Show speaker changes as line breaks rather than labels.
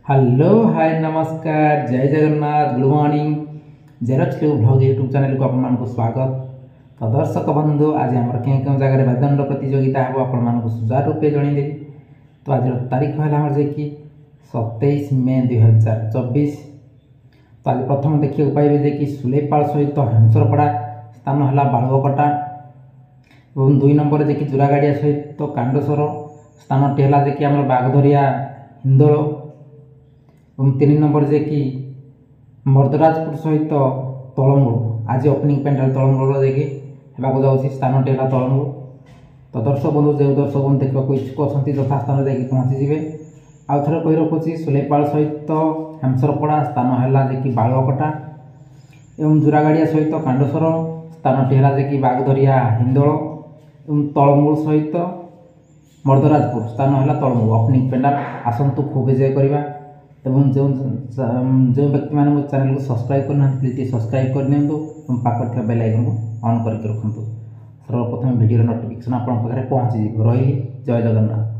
Hello hi नमस्कार जय Jagannath good morning Xerox blog YouTube channel को आपको स्वागत। तो दर्शक बंधु आज आम क्यों जगह वेदन प्रतियोगिता हे आपको सुचारू रूपे जनईदेवी। तो आज तारीख है जे कि 27 मे 2024। तो आज प्रथम देखिए पाइबे जे कि सुलेपाल सहित हेमसरपड़ा स्थान है बालुकटा और 2 नंबर जे कि जोरागाड़िया सहित कांडसर स्थान टी है जे कि बागधरिया हिंदोल और 3 नंबर जे कि मर्दराजपुर सहित तलंगुड़ आज ओपनिंग पेंडाल तलंगुड़ जे कि होगा जाऊँगी स्थान टी है तलंगुड़। तो दर्शक बंधु जो दर्शक बंधु देखा इच्छुक अच्छा यथा स्थान जा पहुँचीजे आउ थे कही रखुच्छी सुलेपाल सहित हेमसरपड़ा स्थान है जे कि बालुकटा एवं जोरागाड़िया सहित कांडसर स्थान टी है जे कि बागधरिया हिंदोल और तलंगुड़ सहित मर्दराजपुर स्थान है तलंगुड़। ओपनिंग पेंडाल आसतु खूब एंजय करवा एवं जो व्यक्ति मैंने चैनल को सब्सक्राइब करना प्लीज सब्सक्राइब कर दिंतु और पाखर बेल आइकन को ऑन करके रखु। सर्वप्रथम वीडियो नोटिफिकेशन आप पहुँची रही। जय जगन्नाथ।